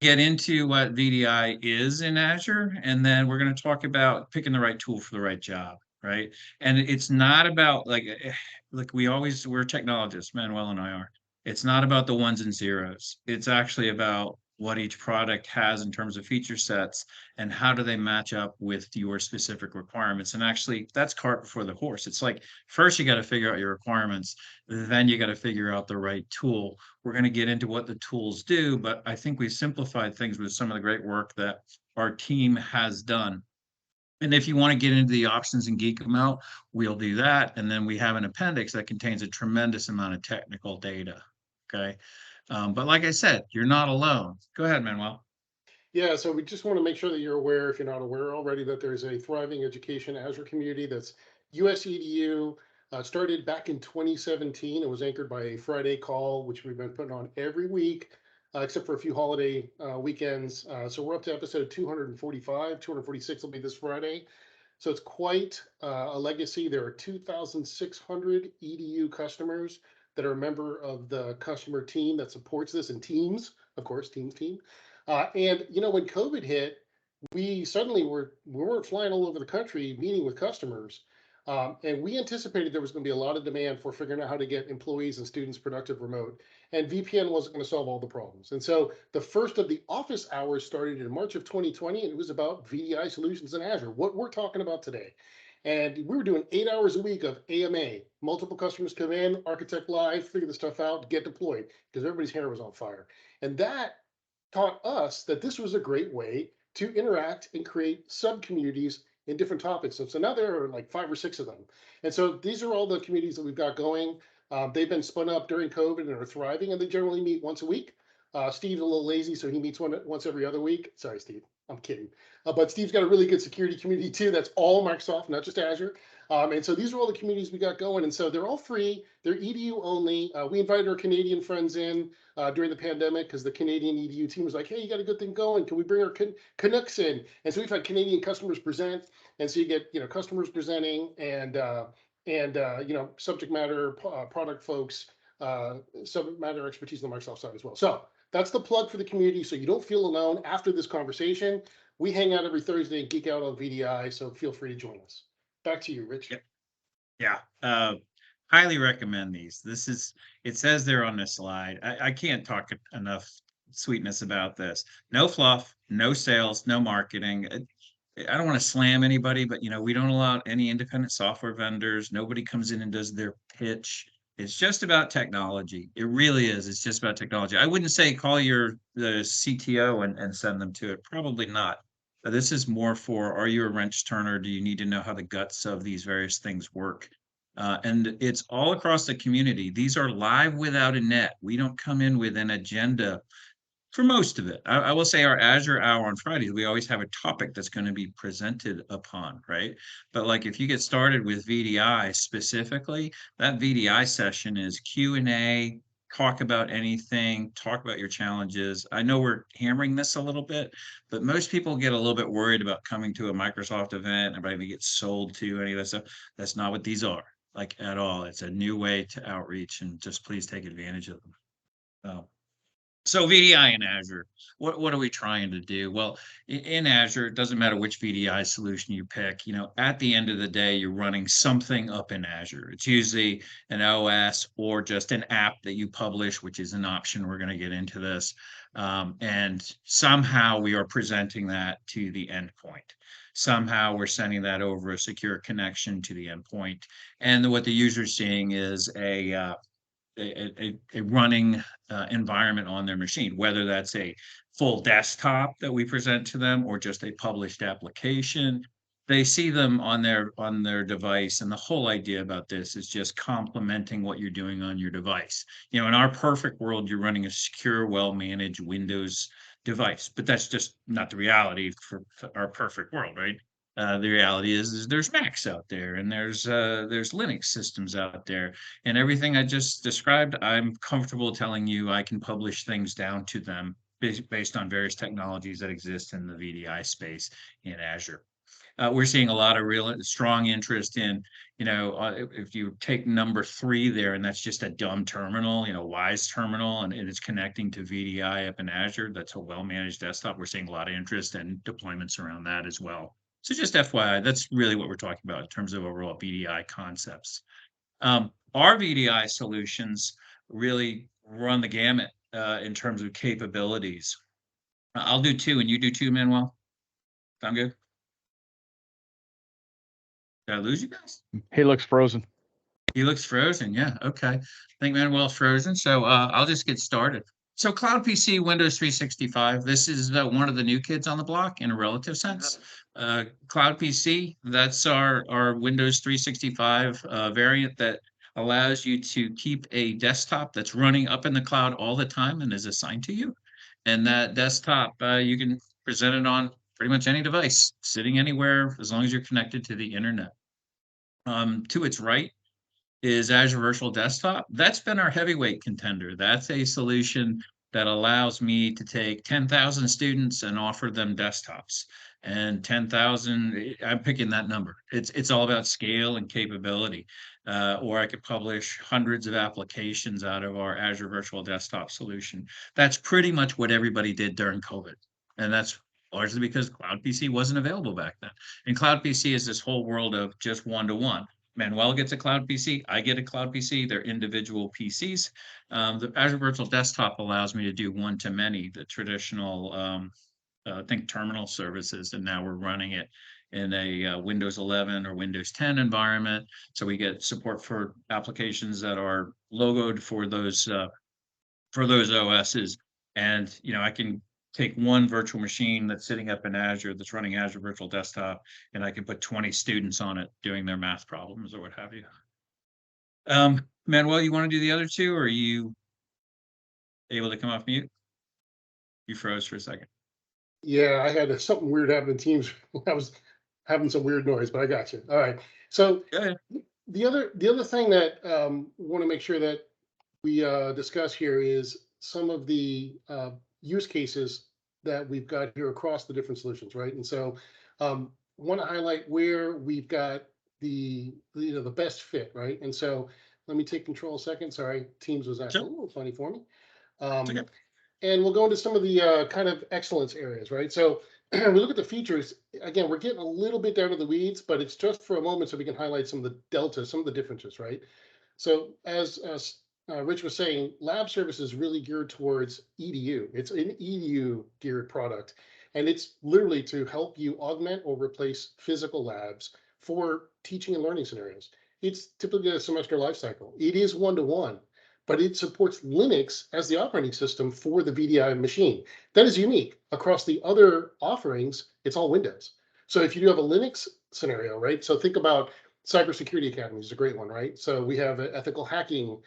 Get into what VDI is in Azure, and then we're going to talk about picking the right tool for the right job, right? And it's not about like we're technologists, Manuel and I are. It's not about the ones and zeros. It's actually about what each product has in terms of feature sets and how do they match up with your specific requirements. And actually, that's cart before the horse. It's like first you got to figure out your requirements, then you got to figure out the right tool. We're going to get into what the tools do, but I think we simplified things with some of the great work that our team has done. And if you want to get into the options and geek them out, we'll do that. And then we have an appendix that contains a tremendous amount of technical data. Okay. But like I said, you're not alone. Go ahead, Manuel. Yeah, so we just want to make sure that you're aware, if you're not aware already, that there's a thriving education Azure community that's USEDU. Started back in 2017. It was anchored by a Friday call, which we've been putting on every week, except for a few holiday weekends. So we're up to episode 245. 246 will be this Friday. So it's quite a legacy. There are 2,600 EDU customers that are a member of the customer team that supports this, and teams, of course, team. And when COVID hit, we suddenly we weren't flying all over the country meeting with customers, and we anticipated there was going to be a lot of demand for figuring out how to get employees and students productive remote, and VPN wasn't going to solve all the problems. And so the first of the office hours started in March of 2020, and it was about VDI solutions in Azure, what we're talking about today. And we were doing 8 hours a week of AMA. Multiple customers come in, architect live, figure the stuff out, get deployed because everybody's hair was on fire. And that taught us that this was a great way to interact and create sub communities in different topics. So now there are like 5 or 6 of them. And so these are all the communities that we've got going. They've been spun up during COVID and are thriving, and they generally meet once a week. Steve's a little lazy, so he meets once every other week. Sorry, Steve. I'm kidding. But Steve's got a really good security community too. That's all Microsoft, not just Azure. And so these are all the communities we got going. And so they're all free. They're EDU only. We invited our Canadian friends in during the pandemic because the Canadian EDU team was like, hey, you got a good thing going. Can we bring our Canucks in? And so we've had Canadian customers present. And so you get, customers presenting and subject matter product folks, subject matter expertise on the Microsoft side as well. So that's the plug for the community. So you don't feel alone after this conversation. We hang out every Thursday and geek out on VDI. So feel free to join us. Back to you, Rich. Yep. Yeah. Highly recommend these. It says there on the slide. I can't talk enough sweetness about this. No fluff, no sales, no marketing. I don't want to slam anybody, but we don't allow any independent software vendors. Nobody comes in and does their pitch. It's just about technology. It really is. It's just about technology. I wouldn't say call the CTO and send them to it. Probably not. But this is more for, are you a wrench turner? Do you need to know how the guts of these various things work? And it's all across the community. These are live without a net. We don't come in with an agenda for most of it. I will say our Azure hour on Fridays, we always have a topic that's going to be presented upon, right? But like if you get started with VDI specifically, that VDI session is Q&A, talk about anything, talk about your challenges. I know we're hammering this a little bit, but most people get a little bit worried about coming to a Microsoft event and everybody gets sold to any of that stuff. That's not what these are, like at all. It's a new way to outreach, and just please take advantage of them. So VDI in Azure, what are we trying to do? Well, in Azure, it doesn't matter which VDI solution you pick. At the end of the day, you're running something up in Azure. It's usually an OS or just an app that you publish, which is an option. We're going to get into this. And somehow we are presenting that to the endpoint. Somehow we're sending that over a secure connection to the endpoint. And what the user's seeing is a running environment on their machine, whether that's a full desktop that we present to them or just a published application. They see them on their device, and the whole idea about this is just complementing what you're doing on your device. In our perfect world, you're running a secure, well-managed Windows device, but that's just not the reality for our perfect world, right? The reality is there's Macs out there, and there's Linux systems out there, and everything I just described, I'm comfortable telling you I can publish things down to them based on various technologies that exist in the VDI space in Azure. We're seeing a lot of real strong interest in, if you take number 3 there, and that's just a dumb terminal, Wise terminal, and it's connecting to VDI up in Azure. That's a well-managed desktop. We're seeing a lot of interest and deployments around that as well. So just FYI, that's really what we're talking about in terms of overall VDI concepts. Our VDI solutions really run the gamut in terms of capabilities. I'll do 2, and you do 2, Manuel. Sound good? Did I lose you guys? He looks frozen. He looks frozen. Yeah. Okay. I think Manuel's frozen. So I'll just get started. So Cloud PC, Windows 365. This is one of the new kids on the block in a relative sense. Cloud PC, that's our Windows 365 variant that allows you to keep a desktop that's running up in the cloud all the time and is assigned to you. And that desktop, you can present it on pretty much any device, sitting anywhere, as long as you're connected to the internet. To its right is Azure Virtual Desktop. That's been our heavyweight contender. That's a solution that allows me to take 10,000 students and offer them desktops. And 10,000, I'm picking that number. It's all about scale and capability. Or I could publish hundreds of applications out of our Azure Virtual Desktop solution. That's pretty much what everybody did during COVID. And that's largely because Cloud PC wasn't available back then. And Cloud PC is this whole world of just one-to-one. Manuel gets a Cloud PC, I get a Cloud PC, they're individual PCs. The Azure Virtual Desktop allows me to do one-to-many, the traditional, think terminal services, and now we're running it in a Windows 11 or Windows 10 environment. So we get support for applications that are logoed for those OSs. And, I can take one virtual machine that's sitting up in Azure that's running Azure Virtual Desktop, and I can put 20 students on it doing their math problems or what have you. Manuel, you want to do the other 2, or are you able to come off mute? You froze for a second. Yeah, I had something weird happen in Teams. I was having some weird noise, but I got you. All right. So the other thing that want to make sure that we discuss here is some of the use cases that we've got here across the different solutions, right? And so want to highlight where we've got the best fit, right? And so let me take control a second. Sorry, Teams was acting a little funny for me. Okay. And we'll go into some of the kind of excellence areas, right? So we look at the features. Again, we're getting a little bit down to the weeds, but it's just for a moment so we can highlight some of the deltas, some of the differences, right? So as Rich was saying, Lab Services is really geared towards EDU. It's an EDU geared product, and it's literally to help you augment or replace physical labs for teaching and learning scenarios. It's typically a semester life cycle. It is one-to-one, but it supports Linux as the operating system for the VDI machine. That is unique. Across the other offerings, it's all Windows. So if you do have a Linux scenario, right? So think about Cybersecurity Academy is a great one, right? So we have an ethical hacking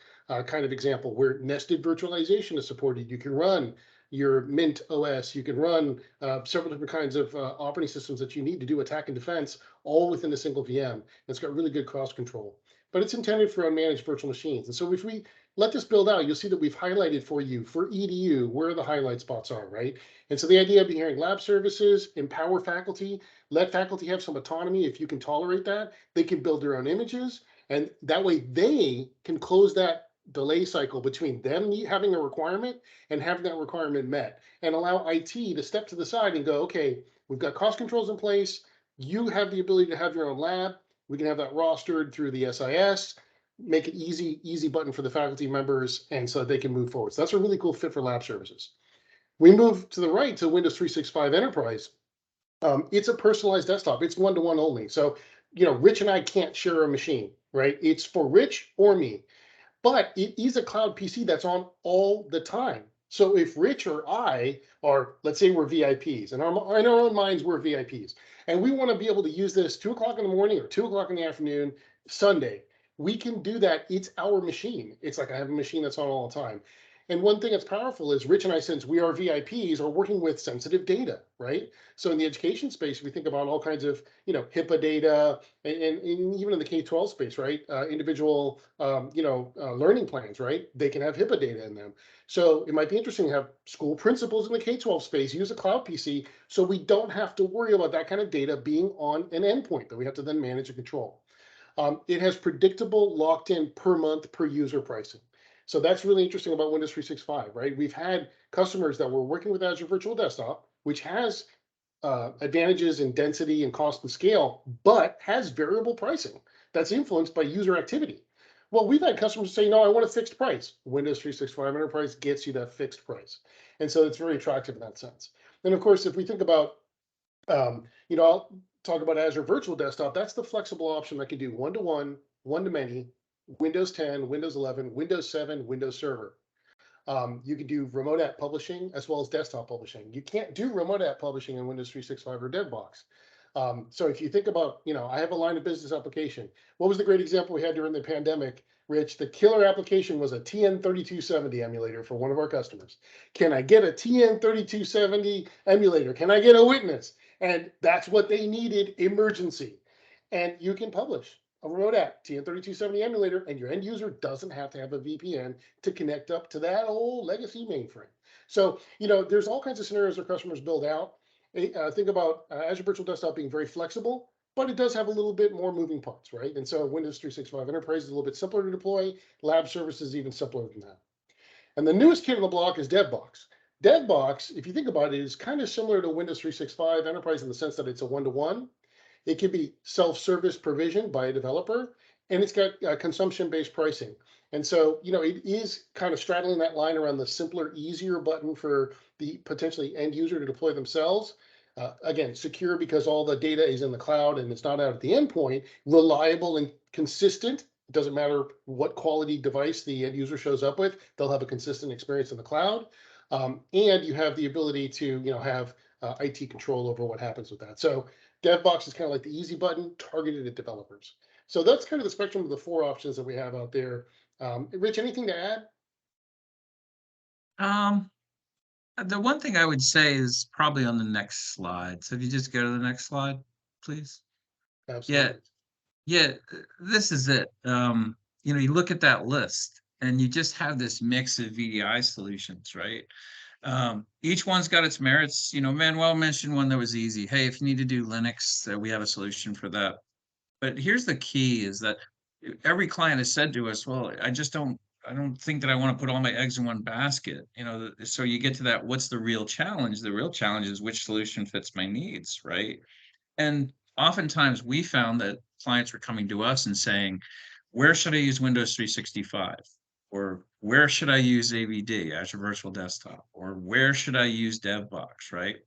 kind of example where nested virtualization is supported. You can run your Mint OS, you can run several different kinds of operating systems that you need to do attack and defense, all within a single VM. It's got really good cross control, but it's intended for unmanaged virtual machines. And so if we let this build out, you'll see that we've highlighted for you for EDU where the highlight spots are, right? And so the idea of being Lab Services, empower faculty, let faculty have some autonomy. If you can tolerate that, they can build their own images, and that way they can close that delay cycle between them having a requirement and having that requirement met, and allow IT to step to the side and go, okay, we've got cost controls in place. You have the ability to have your own lab. We can have that rostered through the SIS, make it easy button for the faculty members, and so they can move forward. So that's a really cool fit for Lab Services. We move to the right to Windows 365 Enterprise. It's a personalized desktop. It's one-to-one only. So, Rich and I can't share a machine, right? It's for Rich or me, but it is a cloud PC that's on all the time. So if Rich or I are, let's say we're VIPs, and in our own minds, we're VIPs, and we want to be able to use this 2:00 in the morning or 2:00 in the afternoon, Sunday, we can do that. It's our machine. It's like I have a machine that's on all the time. And one thing that's powerful is Rich and I, since we are VIPs, are working with sensitive data, right? So in the education space, we think about all kinds of, HIPAA data, and even in the K-12 space, right? Individual, learning plans, right? They can have HIPAA data in them. So it might be interesting to have school principals in the K-12 space use a cloud PC, so we don't have to worry about that kind of data being on an endpoint that we have to then manage and control. It has predictable locked in per month per user pricing. So that's really interesting about Windows 365, right? We've had customers that were working with Azure Virtual Desktop, which has advantages in density and cost and scale, but has variable pricing that's influenced by user activity. Well, we've had customers say, no, I want a fixed price. Windows 365 Enterprise gets you that fixed price. And so it's very attractive in that sense. And of course, if we think about, I'll talk about Azure Virtual Desktop, that's the flexible option that can do one-to-one, one-to-many, Windows 10, Windows 11, Windows 7, Windows Server. You can do remote app publishing as well as desktop publishing. You can't do remote app publishing in Windows 365 or DevBox. So if you think about, I have a line of business application. What was the great example we had during the pandemic, Rich? The killer application was a TN3270 emulator for one of our customers. Can I get a TN3270 emulator? Can I get a witness? And that's what they needed, emergency. And you can publish a remote app, TN3270 emulator, and your end user doesn't have to have a VPN to connect up to that old legacy mainframe. So, there's all kinds of scenarios our customers build out. Think about Azure Virtual Desktop being very flexible, but it does have a little bit more moving parts, right? And so Windows 365 Enterprise is a little bit simpler to deploy. Lab Services is even simpler than that. And the newest kid on the block is DevBox. DevBox, if you think about it, is kind of similar to Windows 365 Enterprise in the sense that it's a one-to-one. It can be self-service provisioned by a developer, and it's got consumption-based pricing. And so, it is kind of straddling that line around the simpler, easier button for the potentially end user to deploy themselves. Again, secure because all the data is in the cloud and it's not out at the endpoint, reliable and consistent. It doesn't matter what quality device the end user shows up with, they'll have a consistent experience in the cloud. And you have the ability to, have IT control over what happens with that. So DevBox is kind of like the easy button targeted at developers. So that's kind of the spectrum of the four options that we have out there. Rich, anything to add? Um, the one thing I would say is probably on the next slide. So if you just go to the next slide, please. Yeah, Absolutely. yeah, this is it. You look at that list and you just have this mix of VDI solutions, right? Each one's got its merits. Manuel mentioned one that was easy. Hey, if you need to do Linux, we have a solution for that. But here's the key is that every client has said to us, well, I don't think that I want to put all my eggs in one basket. So you get to that, what's the real challenge? The real challenge is which solution fits my needs, right? And oftentimes we found that clients were coming to us and saying, where should I use Windows 365? Or where should I use AVD, Azure Virtual Desktop? Or where should I use DevBox, right?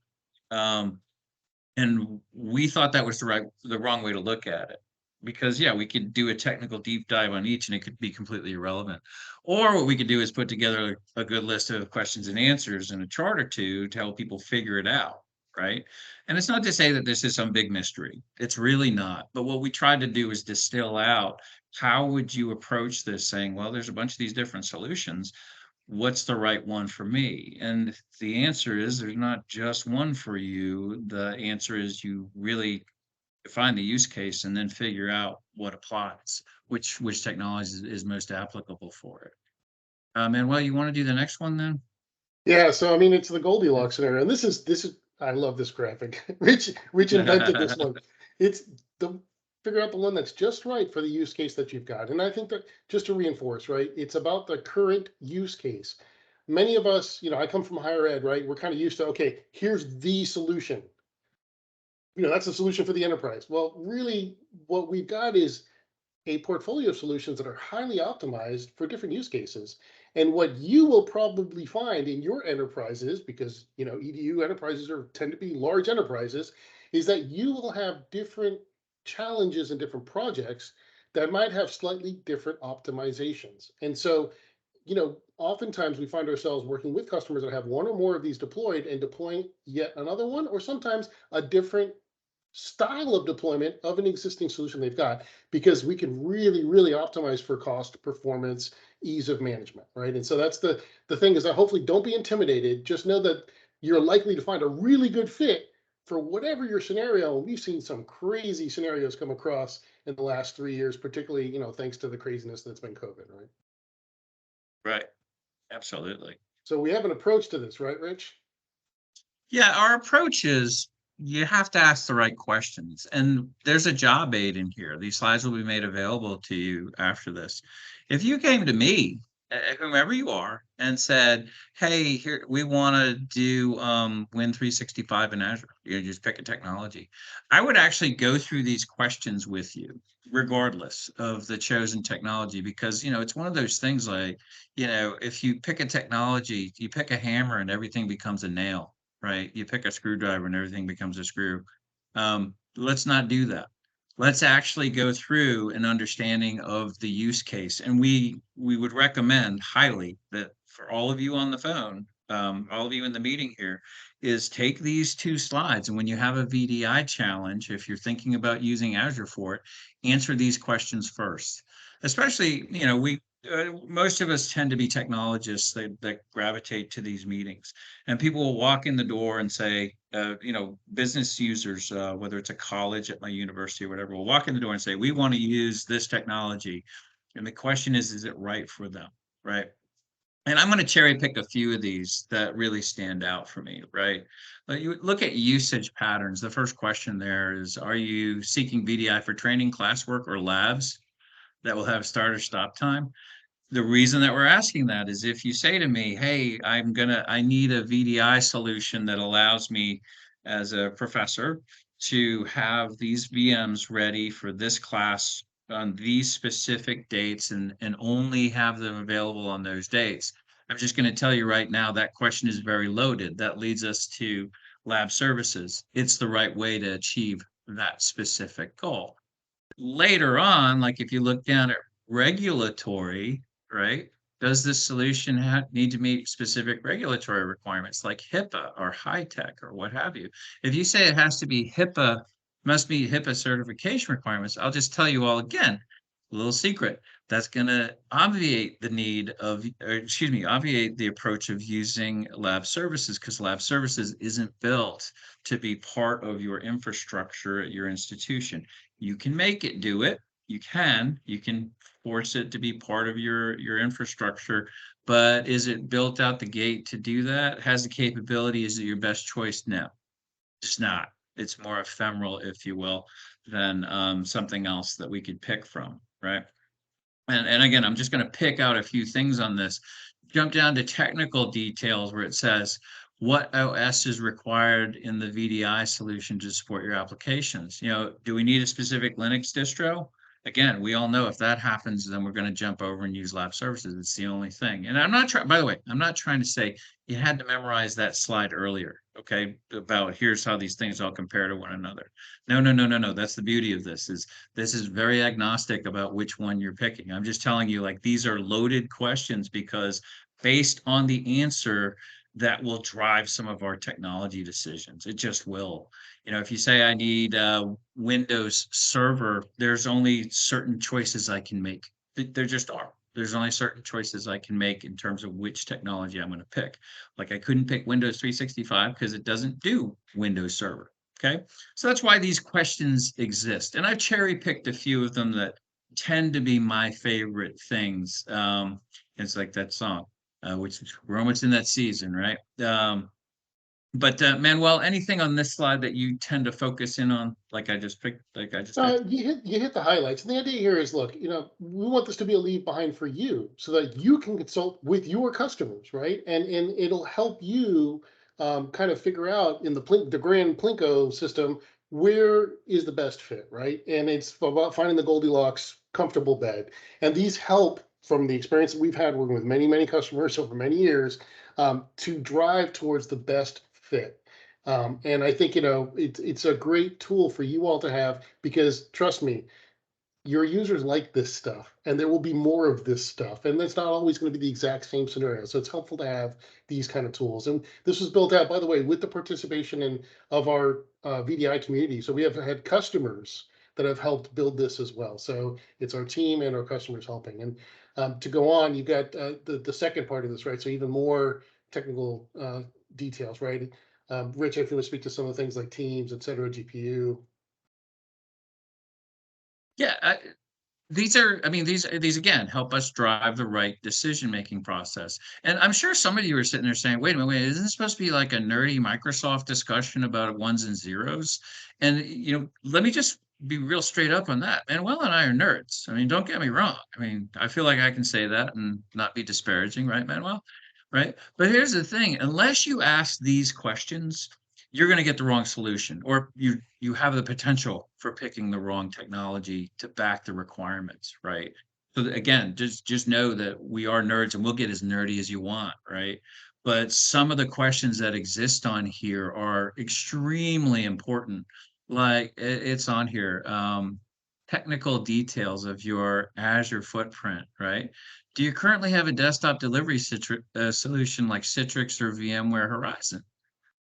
And we thought that was the wrong way to look at it. Because yeah, we could do a technical deep dive on each and it could be completely irrelevant. Or what we could do is put together a good list of questions and answers in a chart or two to help people figure it out, right? And it's not to say that this is some big mystery. It's really not. But what we tried to do is distill out how would you approach this saying, well, there's a bunch of these different solutions. What's the right one for me? And the answer is there's not just one for you. The answer is you really define the use case and then figure out what applies, which technology is most applicable for it. Manuel, you want to do the next one then? Yeah, so I mean, it's the Goldilocks scenario, and this is I love this graphic. Rich invented this one. It's the figure out the one that's just right for the use case that you've got. And I think that just to reinforce, right, it's about the current use case. Many of us, I come from higher ed, right? We're kind of used to, okay, here's the solution. That's the solution for the enterprise. Well, really, what we've got is a portfolio of solutions that are highly optimized for different use cases. And what you will probably find in your enterprises, because EDU enterprises tend to be large enterprises, is that you will have different challenges and different projects that might have slightly different optimizations. And so, oftentimes we find ourselves working with customers that have one or more of these deployed and deploying yet another one, or sometimes a different style of deployment of an existing solution they've got, because we can really, really optimize for cost, performance, ease of management, right? And so that's the thing is that hopefully don't be intimidated. Just know that you're likely to find a really good fit for whatever your scenario. We've seen some crazy scenarios come across in the last 3 years, particularly, thanks to the craziness that's been COVID, right? Right. Absolutely. So we have an approach to this, right, Rich? Yeah, our approach is you have to ask the right questions. And there's a job aid in here. These slides will be made available to you after this. If you came to me, whomever you are, and said, hey, here we want to do Win 365 in Azure, you just pick a technology. I would actually go through these questions with you, regardless of the chosen technology, because it's one of those things like, if you pick a technology, you pick a hammer and everything becomes a nail, right? You pick a screwdriver and everything becomes a screw. Let's not do that. Let's actually go through an understanding of the use case. And we would recommend highly that for all of you on the phone, all of you in the meeting here, is take these 2 slides. And when you have a VDI challenge, if you're thinking about using Azure for it, answer these questions first. Especially, most of us tend to be technologists that gravitate to these meetings, and people will walk in the door and say, business users, whether it's a college at my university or whatever, will walk in the door and say, we want to use this technology. And the question is it right for them? Right. And I'm going to cherry pick a few of these that really stand out for me, right? But you look at usage patterns. The first question there is, are you seeking VDI for training, classwork, or labs that will have start or stop time? The reason that we're asking that is if you say to me, hey, I need a VDI solution that allows me as a professor to have these VMs ready for this class on these specific dates and only have them available on those dates. I'm just going to tell you right now that question is very loaded. That leads us to lab services. It's the right way to achieve that specific goal. Later on, like if you look down at regulatory, right? Does this solution need to meet specific regulatory requirements like HIPAA or high tech or what have you? If you say it has to be HIPAA, must meet HIPAA certification requirements, I'll just tell you all again, a little secret. That's going to obviate the need of, obviate the approach of using lab services, because lab services isn't built to be part of your infrastructure at your institution. You can make it do it. You can force it to be part of your infrastructure, but is it built out the gate to do that? Has the capability? Is it your best choice? No, it's not. It's more ephemeral, if you will, than something else that we could pick from, right? And again, I'm just going to pick out a few things on this. Jump down to technical details where it says what OS is required in the VDI solution to support your applications. Do we need a specific Linux distro? Again, we all know if that happens, then we're going to jump over and use lab services. It's the only thing. And I'm not trying, by the way, I'm not trying to say you had to memorize that slide earlier, okay, about here's how these things all compare to one another. No, no, no, no, no. That's the beauty of this is very agnostic about which one you're picking. I'm just telling you, like, these are loaded questions because based on the answer, that will drive some of our technology decisions. It just will. If you say I need a Windows Server, there's only certain choices I can make. There just are. There's only certain choices I can make in terms of which technology I'm going to pick. Like I couldn't pick Windows 365 because it doesn't do Windows Server. Okay. So that's why these questions exist. And I've cherry picked a few of them that tend to be my favorite things. It's like that song, which we're almost in that season, right? But Manuel, anything on this slide that you tend to focus in on, like I just picked? You hit the highlights. And the idea here is, look, we want this to be a leave behind for you so that you can consult with your customers, right? And it'll help you kind of figure out in the grand Plinko system, where is the best fit, right? And it's about finding the Goldilocks comfortable bed. And these help from the experience that we've had working with many, many customers over many years to drive towards the best fit. And I think, it's a great tool for you all to have, because trust me, your users like this stuff and there will be more of this stuff. And that's not always going to be the exact same scenario. So it's helpful to have these kind of tools. And this was built out, by the way, with the participation of our VDI community. So we have had customers that have helped build this as well. So it's our team and our customers helping. And To go on, you've got the second part of this, right? So even more technical details, right? Rich, if you would speak to some of the things like teams, et cetera, GPU. Yeah, these are, I mean, these again help us drive the right decision-making process. And I'm sure some of you are sitting there saying, wait a minute, wait, isn't this supposed to be like a nerdy Microsoft discussion about ones and zeros? And let me just be real straight up on that. Manuel and I are nerds. I mean, don't get me wrong. I mean, I feel like I can say that and not be disparaging, right, Manuel? Right? But here's the thing, unless you ask these questions, you're going to get the wrong solution, or you have the potential for picking the wrong technology to back the requirements, right? So again, just know that we are nerds and we'll get as nerdy as you want, right? But some of the questions that exist on here are extremely important. Like it's on here, technical details of your Azure footprint, right? Do you currently have a desktop delivery solution like Citrix or VMware Horizon?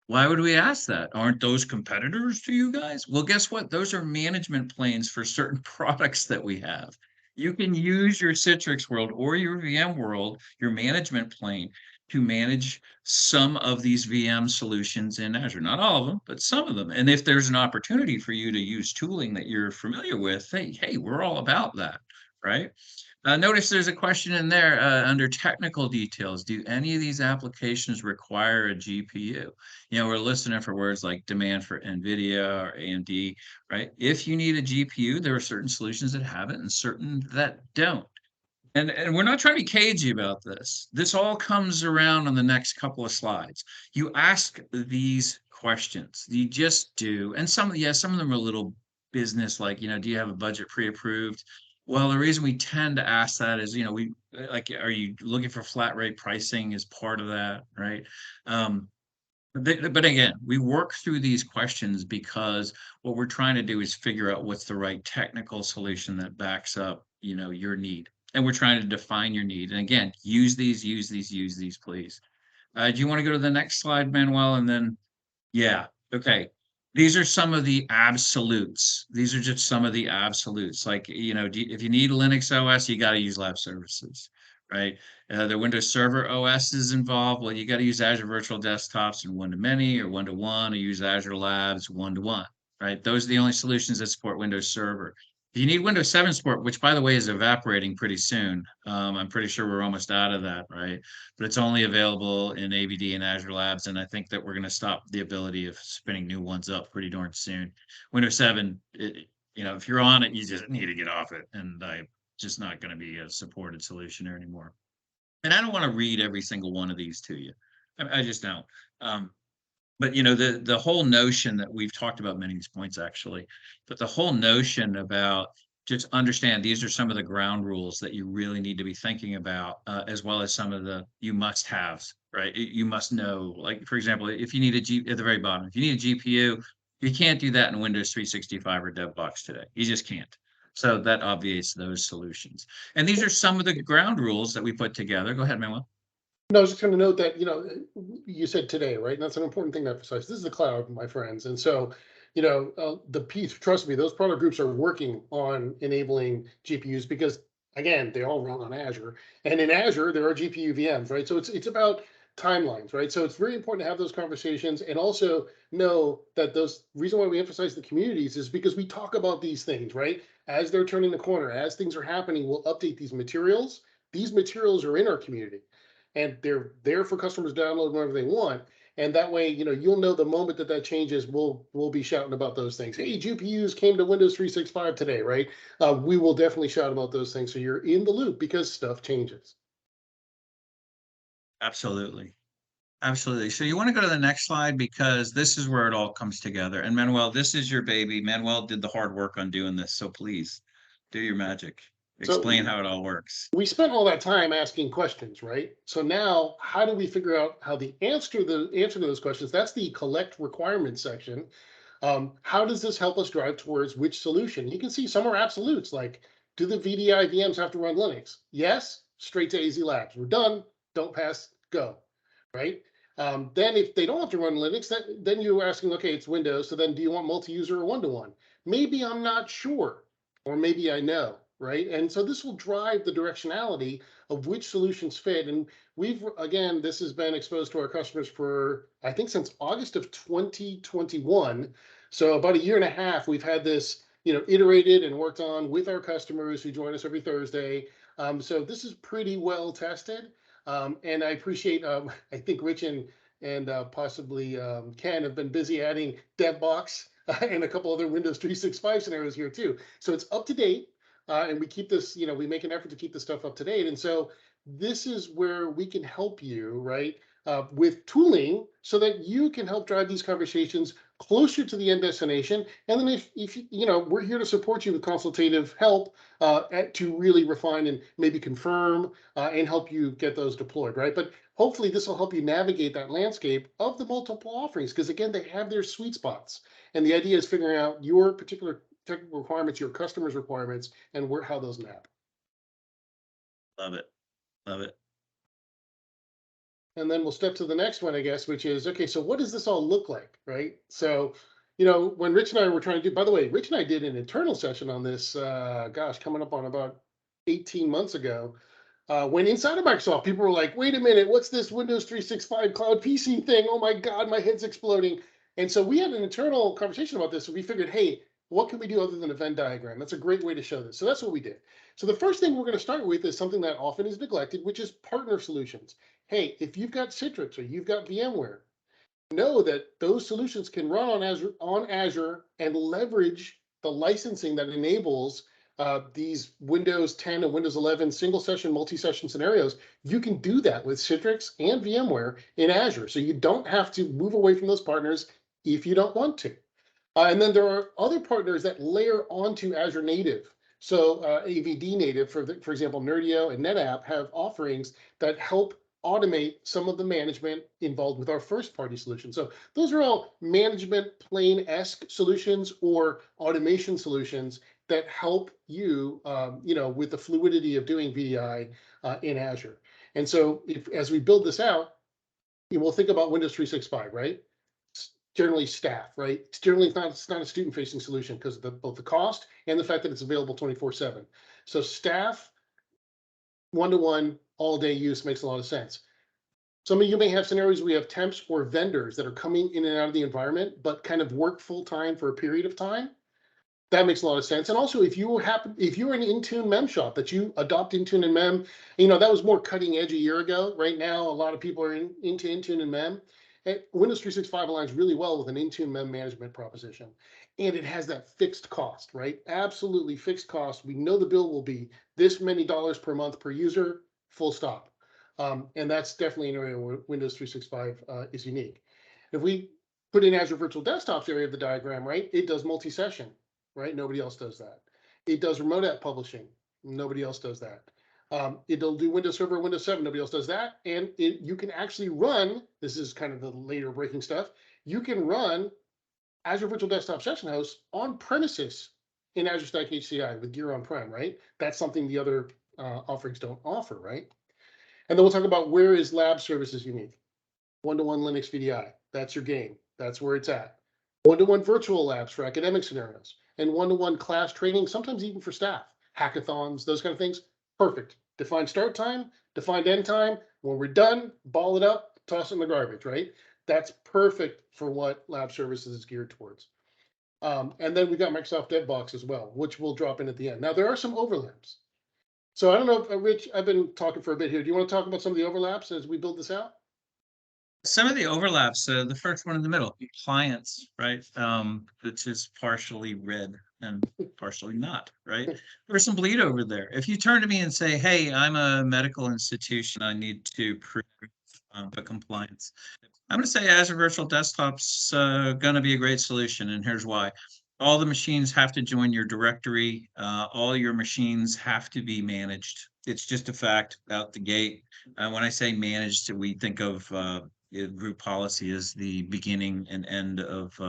Why would we ask that? Aren't those competitors to you guys? Well, guess what? Those are management planes for certain products that we have. You can use your Citrix world or your VM world, your management plane, to manage some of these VM solutions in Azure. Not all of them, but some of them. And if there's an opportunity for you to use tooling that you're familiar with, hey, we're all about that, right? Notice there's a question in there under technical details. Do any of these applications require a GPU? We're listening for words like demand for NVIDIA or AMD, right? If you need a GPU, there are certain solutions that have it and certain that don't. And we're not trying to be cagey about this. This all comes around on the next couple of slides. You ask these questions. You just do. And some of them are a little business like, do you have a budget pre-approved? Well, the reason we tend to ask that is, we like, are you looking for flat rate pricing as part of that, right? But again, we work through these questions because what we're trying to do is figure out what's the right technical solution that backs up, your need. And we're trying to define your need. And again, use these, please. Do you want to go to the next slide, Manuel? And then, yeah, okay. These are some of the absolutes. These are just some of the absolutes. Like, if you need Linux OS, you got to use Lab Services, right? The Windows Server OS is involved. Well, you got to use Azure Virtual Desktops and one-to-many or one-to-one, or use Azure Labs one-to-one, right? Those are the only solutions that support Windows Server. If you need Windows 7 support, which by the way is evaporating pretty soon, I'm pretty sure we're almost out of that, right? But it's only available in AVD and Azure Labs, and I think that we're going to stop the ability of spinning new ones up pretty darn soon. Windows 7, if you're on it, you just need to get off it, and just not going to be a supported solution there anymore. And I don't want to read every single one of these to you. I just don't. But the whole notion that we've talked about many of these points actually, but the whole notion about just understand these are some of the ground rules that you really need to be thinking about, as well as some of the you must haves, right? You must know, like for example, if you need at the very bottom, if you need a GPU, you can't do that in Windows 365 or DevBox today. You just can't. So that obviates those solutions. And these are some of the ground rules that we put together. Go ahead, Manuel. No, I was just going to note that, you said today, right? And that's an important thing to emphasize. This is the cloud, my friends. And so, the piece, trust me, those product groups are working on enabling GPUs because, again, they all run on Azure. And in Azure, there are GPU VMs, right? So it's about timelines, right? So it's very important to have those conversations and also know that those reason why we emphasize the communities is because we talk about these things, right? As they're turning the corner, as things are happening, we'll update these materials. These materials are in our community and they're there for customers to download whenever they want. And that way, you'll know the moment that changes, we'll be shouting about those things. Hey, GPUs came to Windows 365 today, right? We will definitely shout about those things. So you're in the loop because stuff changes. Absolutely. Absolutely. So you want to go to the next slide because this is where it all comes together. And Manuel, this is your baby. Manuel did the hard work on doing this. So please do your magic. Explain So how it all works. we spent all that time asking questions, right? So now how do we figure out how the answer to those questions? That's the collect requirements section. How does this help us drive towards which solution? You can see some are absolutes, like do the VDI VMs have to run Linux? Yes, straight to AZ Labs. We're done. Don't pass, go, right? Then if they don't have to run Linux, then you're asking, okay, it's Windows. So then do you want multi-user or one-to-one? Maybe I'm not sure, or maybe I know. right? And so this will drive the directionality of which solutions fit. And we've, again, this has been exposed to our customers for, I think, since August of 2021. So about a year and a half, we've had this, iterated and worked on with our customers who join us every Thursday. So this is pretty well tested. And I appreciate, I think Rich and possibly Ken have been busy adding DevBox and a couple other Windows 365 scenarios here too. So it's up to date. And we keep this, we make an effort to keep this stuff up to date. And so this is where we can help you, right, with tooling so that you can help drive these conversations closer to the end destination. And then if we're here to support you with consultative help to really refine and maybe confirm and help you get those deployed, right? But hopefully this will help you navigate that landscape of the multiple offerings, because again, they have their sweet spots. And the idea is figuring out your particular technical requirements, your customers' requirements, and how those map. Love it. Love it. And then we'll step to the next one, I guess, which is, okay, so what does this all look like, right? So, when Rich and I were trying to do, by the way, Rich and I did an internal session on this, coming up on about 18 months ago. When inside of Microsoft, people were like, wait a minute, what's this Windows 365 cloud PC thing? Oh my God, my head's exploding. And so we had an internal conversation about this, and we figured, hey, what can we do other than a Venn diagram? That's a great way to show this. So that's what we did. So the first thing we're going to start with is something that often is neglected, which is partner solutions. Hey, if you've got Citrix or you've got VMware, know that those solutions can run on Azure and leverage the licensing that enables these Windows 10 and Windows 11 single session, multi-session scenarios. You can do that with Citrix and VMware in Azure. So you don't have to move away from those partners if you don't want to. And then there are other partners that layer onto Azure native. So AVD native, for example, Nerdio and NetApp have offerings that help automate some of the management involved with our first party solution. So those are all management plane-esque solutions or automation solutions that help you, with the fluidity of doing VDI in Azure. And so as we build this out, we'll think about Windows 365, right? Generally staff, right? It's generally it's not a student-facing solution because of both the cost and the fact that it's available 24/7. So staff, one-to-one, all-day use makes a lot of sense. Some of you may have scenarios where we have temps or vendors that are coming in and out of the environment, but kind of work full-time for a period of time. That makes a lot of sense. And also, if you're an Intune Mem shop that you adopt Intune and Mem, that was more cutting edge a year ago. Right now, a lot of people are into Intune and Mem. And Windows 365 aligns really well with an Intune Mem management proposition. And it has that fixed cost, right? Absolutely fixed cost. We know the bill will be this many dollars per month per user, full stop. And that's definitely an area where Windows 365 is unique. If we put in Azure Virtual Desktop's area of the diagram, right, it does multi-session, right? Nobody else does that. It does remote app publishing. Nobody else does that. It'll do Windows Server, Windows 7. Nobody else does that. And you can actually run, this is kind of the later breaking stuff, you can run Azure Virtual Desktop Session Host on premises in Azure Stack HCI with Gear on-prem, right? That's something the other offerings don't offer, right? And then we'll talk about where is Lab Services unique. One-to-one Linux VDI, that's your game. That's where it's at. One-to-one virtual labs for academic scenarios, and one-to-one class training, sometimes even for staff, hackathons, those kind of things. Perfect. Defined start time, defined end time. When we're done, ball it up, toss it in the garbage, right? That's perfect for what Lab Services is geared towards. And then we've got Microsoft Dev Box as well, which we'll drop in at the end. Now, there are some overlaps. So I don't know, Rich, I've been talking for a bit here. Do you want to talk about some of the overlaps as we build this out? Some of the overlaps, the first one in the middle, compliance, right? Which is partially red and partially not, right? There's some bleed over there. If you turn to me and say, hey, I'm a medical institution, I need to prove the compliance. I'm going to say Azure Virtual Desktop's going to be a great solution, and here's why. All the machines have to join your directory. All your machines have to be managed. It's just a fact out the gate. When I say managed, we think of group policy as the beginning and end of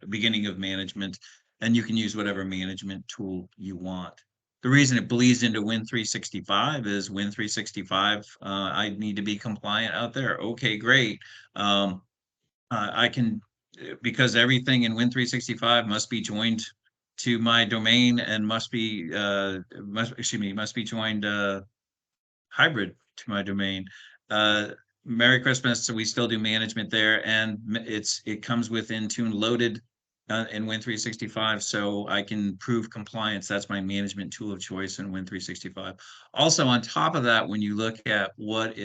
beginning of management, and you can use whatever management tool you want. The reason it bleeds into Win 365 is Win 365. I need to be compliant out there. Okay, great. I can, because everything in Win 365 must be joined to my domain and must be joined hybrid to my domain. Merry Christmas. So we still do management there, and it comes with Intune loaded in Win365, so I can prove compliance. That's my management tool of choice in Win365. Also, on top of that, when you look at what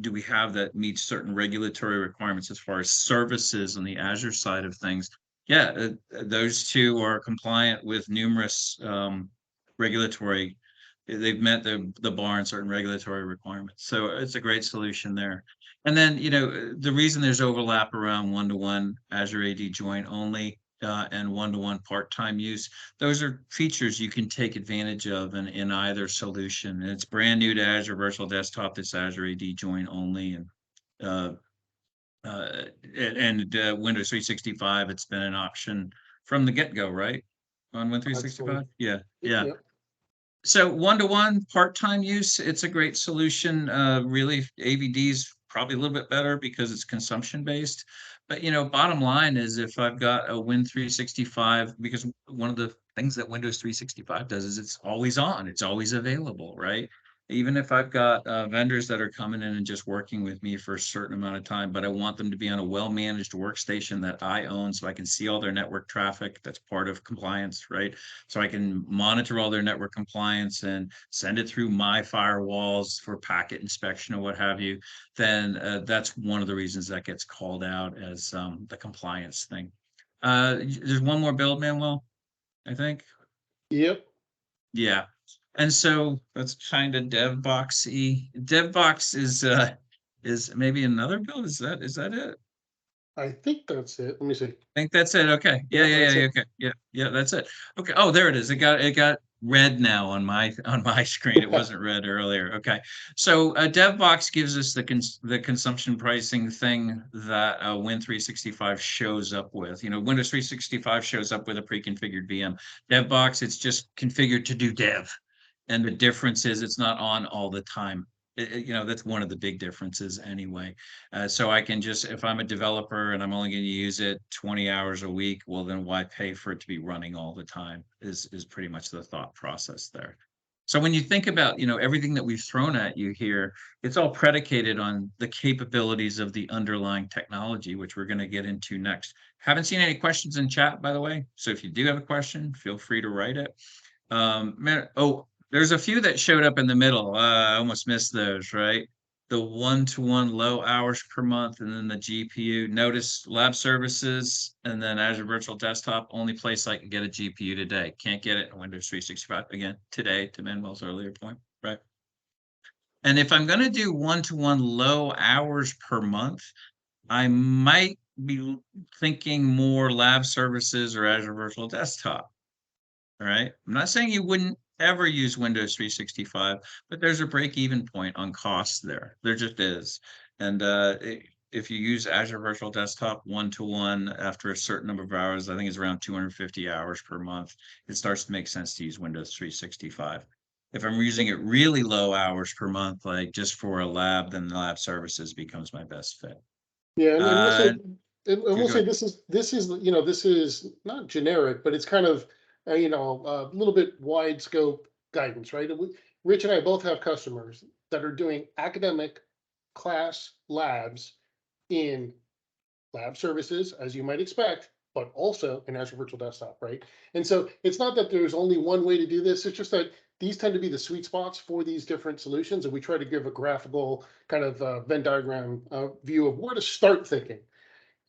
do we have that meets certain regulatory requirements as far as services on the Azure side of things? Yeah, those two are compliant with numerous regulatory. They've met the bar in certain regulatory requirements. So it's a great solution there. And then, the reason there's overlap around one-to-one Azure AD join only and one-to-one part-time use, those are features you can take advantage of in either solution. And it's brand new to Azure Virtual Desktop, this Azure AD join only. And uh, Windows 365, it's been an option from the get-go, right? On Win 365? Excellent. Yeah, yeah. Yep. So one-to-one part-time use, it's a great solution. Really, AVD is probably a little bit better because it's consumption based. But bottom line is if I've got a Win 365, because one of the things that Windows 365 does is it's always on, it's always available, right? Even if I've got vendors that are coming in and just working with me for a certain amount of time, but I want them to be on a well-managed workstation that I own so I can see all their network traffic. That's part of compliance, right? So I can monitor all their network compliance and send it through my firewalls for packet inspection or what have you, then that's one of the reasons that gets called out as the compliance thing. There's one more build, Manuel, I think. Yep. Yeah. And so that's kind of DevBox-y. DevBox is maybe another build. Is that it? I think that's it. Let me see. I think that's it. Okay. Yeah, Yeah, that's it. okay. Yeah, that's it. Okay. Oh, there it is. It got red now on my screen. It wasn't red earlier. Okay. So DevBox gives us the consumption pricing thing that Win365 shows up with. Windows 365 shows up with a pre-configured VM. DevBox, it's just configured to do dev. And the difference is it's not on all the time. That's one of the big differences anyway. So I can just, if I'm a developer and I'm only going to use it 20 hours a week, well, then why pay for it to be running all the time is pretty much the thought process there. So when you think about, everything that we've thrown at you here, it's all predicated on the capabilities of the underlying technology, which we're going to get into next. Haven't seen any questions in chat, by the way. So if you do have a question, feel free to write it. There's a few that showed up in the middle. I almost missed those, right? The one-to-one low hours per month, and then the GPU. Notice Lab Services, and then Azure Virtual Desktop. Only place I can get a GPU today. Can't get it in Windows 365 again today. To Manuel's earlier point, right? And if I'm going to do one-to-one low hours per month, I might be thinking more Lab Services or Azure Virtual Desktop. All right. I'm not saying you wouldn't ever use Windows 365, but there's a break-even point on costs there. There just is. And if you use Azure Virtual Desktop one-to-one after a certain number of hours, I think it's around 250 hours per month, it starts to make sense to use Windows 365. If I'm using it really low hours per month, like just for a lab, then the Lab Services becomes my best fit. Yeah, and we'll say, and Go we'll say ahead. this is this is not generic, but it's kind of a little bit wide scope guidance, right? Rich and I both have customers that are doing academic class labs in Lab Services, as you might expect, but also in Azure Virtual Desktop, right? And so it's not that there's only one way to do this. It's just that these tend to be the sweet spots for these different solutions. And we try to give a graphical kind of Venn diagram view of where to start thinking.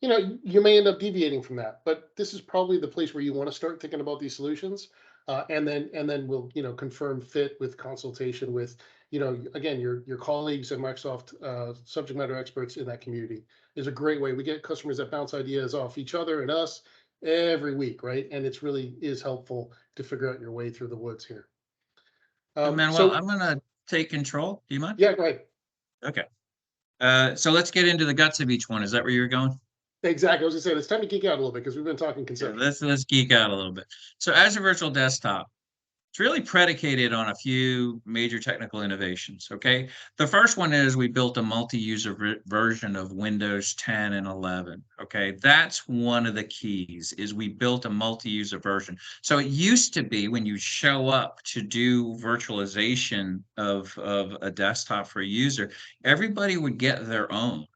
You may end up deviating from that, but this is probably the place where you want to start thinking about these solutions. And then we'll, confirm fit with consultation with, again, your colleagues and Microsoft subject matter experts in that community is a great way. We get customers that bounce ideas off each other and us every week, right? And it's really is helpful to figure out your way through the woods here. Manuel, So I'm going to take control. Do you mind? yeah, go ahead. Okay. So let's get into the guts of each one. Is that where you're going? Exactly. I was gonna say it's time to geek out a little bit because we've been talking Yeah, conceptual. let's geek out a little bit. So Azure Virtual Desktop. It's really predicated on a few major technical innovations. Okay. The first one is we built a multi-user version of Windows 10 and 11. Okay. That's one of the keys is we built a multi-user version. So it used to be when you show up to do virtualization of a desktop for a user, everybody would get their own.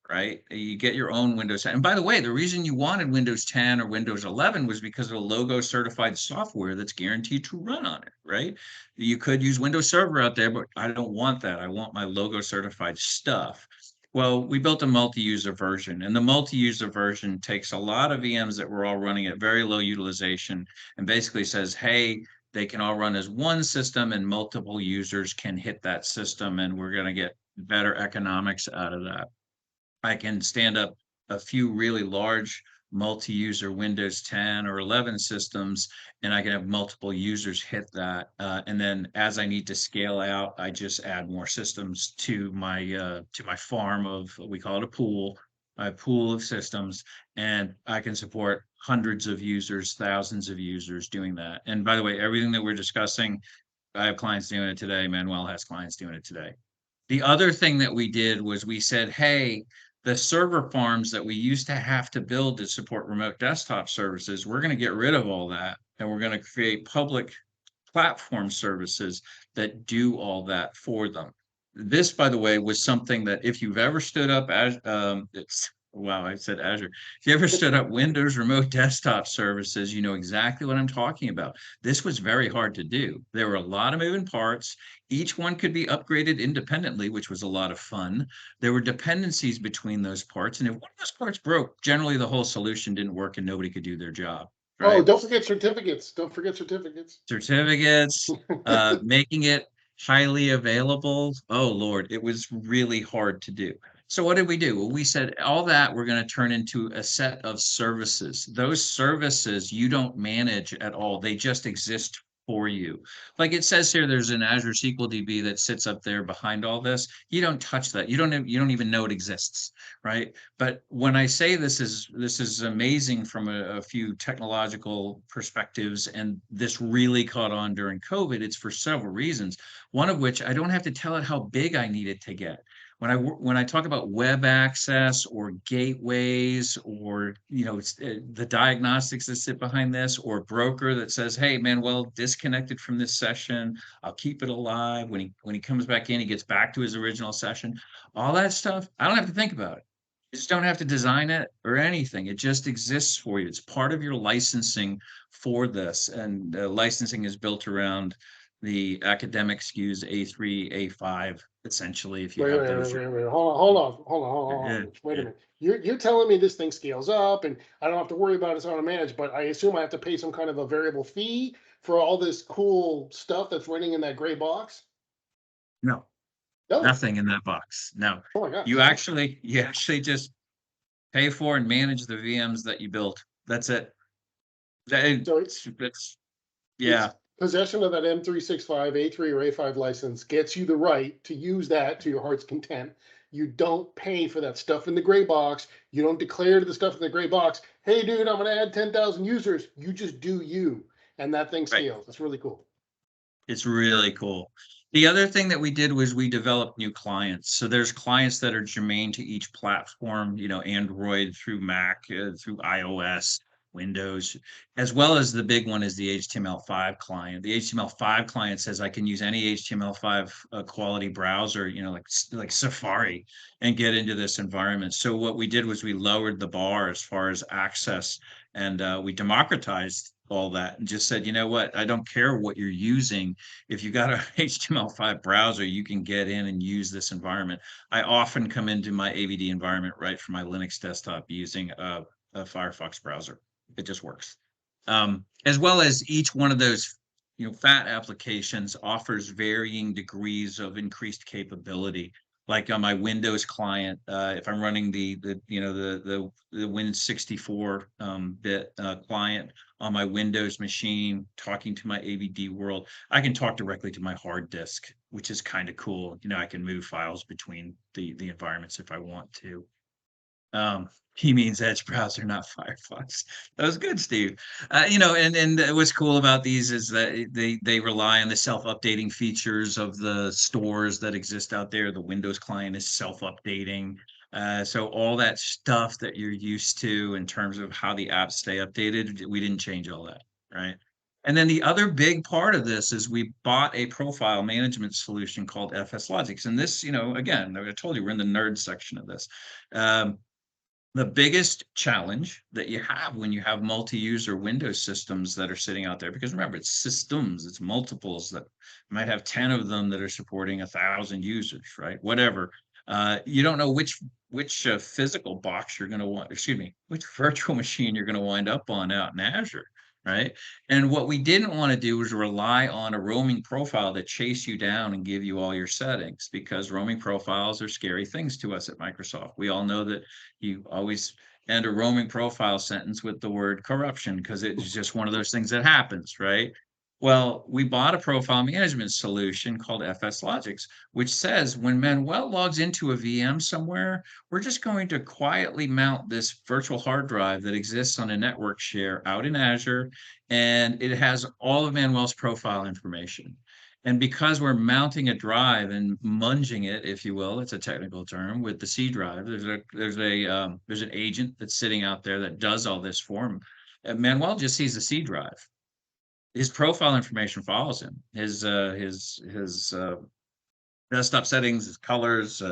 Right? You get your own Windows 10. And by the way, the reason you wanted Windows 10 or Windows 11 was because of the logo certified software that's guaranteed to run on it, right? You could use Windows Server out there, but I don't want that. I want my logo certified stuff. Well, we built a multi-user version, and the multi-user version takes a lot of VMs that were all running at very low utilization and basically says, hey, they can all run as one system and multiple users can hit that system, and we're going to get better economics out of that. I can stand up a few really large multi-user Windows 10 or 11 systems, and I can have multiple users hit that. And then as I need to scale out, I just add more systems to my farm of, we call it a pool, my pool of systems, and I can support hundreds of users, thousands of users doing that. And by the way, everything that we're discussing, I have clients doing it today. Manuel has clients doing it today. The other thing that we did was we said, hey, the server farms that we used to have to build to support remote desktop services, we're going to get rid of all that. And we're going to create public platform services that do all that for them. This, by the way, was something that if you've ever stood up as it's wow, I said Azure. If you ever stood up Windows remote desktop services, you know exactly what I'm talking about. This was very hard to do. There were a lot of moving parts. Each one could be upgraded independently, which was a lot of fun. There were dependencies between those parts, and if one of those parts broke, generally the whole solution didn't work and nobody could do their job, Oh, right? don't forget certificates. Don't forget certificates. Certificates, making it highly available. Oh Lord, it was really hard to do. So what did we do? Well, we said all that we're going to turn into a set of services. Those services you don't manage at all. They just exist for you. Like it says here, there's an Azure SQL DB that sits up there behind all this. You don't touch that. You don't even know it exists, right? But when I say this is amazing from a few technological perspectives, and this really caught on during COVID, it's for several reasons. One of which I don't have to tell it how big I need it to get. When I talk about web access or gateways or the diagnostics that sit behind this, or a broker that says, hey Manuel disconnected from this session, I'll keep it alive. When he comes back in, he gets back to his original session. All that stuff, I don't have to think about it. You just don't have to design it or anything. It just exists for you. It's part of your licensing for this. And licensing is built around the academic SKUs A3, A5, essentially, if you Wait, have wait, wait, those. wait, wait. Hold Yeah, on. Wait a yeah. minute. You're telling me this thing scales up and I don't have to worry about it how to manage, but I assume I have to pay some kind of a variable fee for all this cool stuff that's running in that gray box? No, No. nothing in that box. No, Oh my gosh. you actually just pay for and manage the VMs that you built. That's it. So It's it's yeah, possession of that M365 A3 or A5 license gets you the right to use that to your heart's content. You don't pay for that stuff in the gray box. You don't declare to the stuff in the gray box, hey, dude, I'm going to add 10,000 users. You just do you. And that thing right. scales. That's really cool. It's really cool. The other thing that we did was we developed new clients. So there's clients that are germane to each platform, Android through Mac, through iOS, Windows, as well as the big one is the HTML5 client. The HTML5 client says I can use any HTML5 quality browser, like Safari, and get into this environment. So what we did was we lowered the bar as far as access, and we democratized all that and just said, you know what, I don't care what you're using. If you got a HTML5 browser, you can get in and use this environment. I often come into my AVD environment right from my Linux desktop using a Firefox browser. It just works. As well as each one of those fat applications offers varying degrees of increased capability. Like on my Windows client, if I'm running the Win64 bit client on my Windows machine, talking to my AVD world, I can talk directly to my hard disk, which is kind of cool. I can move files between the environments if I want to. He means Edge browser, not Firefox. That was good, Steve. And what's cool about these is that they rely on the self-updating features of the stores that exist out there. The Windows client is self-updating. So all that stuff that you're used to in terms of how the apps stay updated, we didn't change all that, right? And then the other big part of this is we bought a profile management solution called FS Logics. And this, again, I told you we're in the nerd section of this. Um, the biggest challenge that you have when you have multi-user Windows systems that are sitting out there, because remember, it's systems, it's multiples that might have 10 of them that are supporting 1,000 users, right? Whatever. You don't know which physical box you're going to want, excuse me, which virtual machine you're going to wind up on out in Azure, right? And what we didn't want to do was rely on a roaming profile that chase you down and give you all your settings, because roaming profiles are scary things to us at Microsoft. We all know that you always end a roaming profile sentence with the word corruption because it's just one of those things that happens, right? Well, we bought a profile management solution called FS Logics, which says when Manuel logs into a VM somewhere, we're just going to quietly mount this virtual hard drive that exists on a network share out in Azure, and it has all of Manuel's profile information. And because we're mounting a drive and munging it, if you will, it's a technical term, with the C drive, there's an agent that's sitting out there that does all this for him. Manuel just sees the C drive. His profile information follows him. His desktop settings, his colors,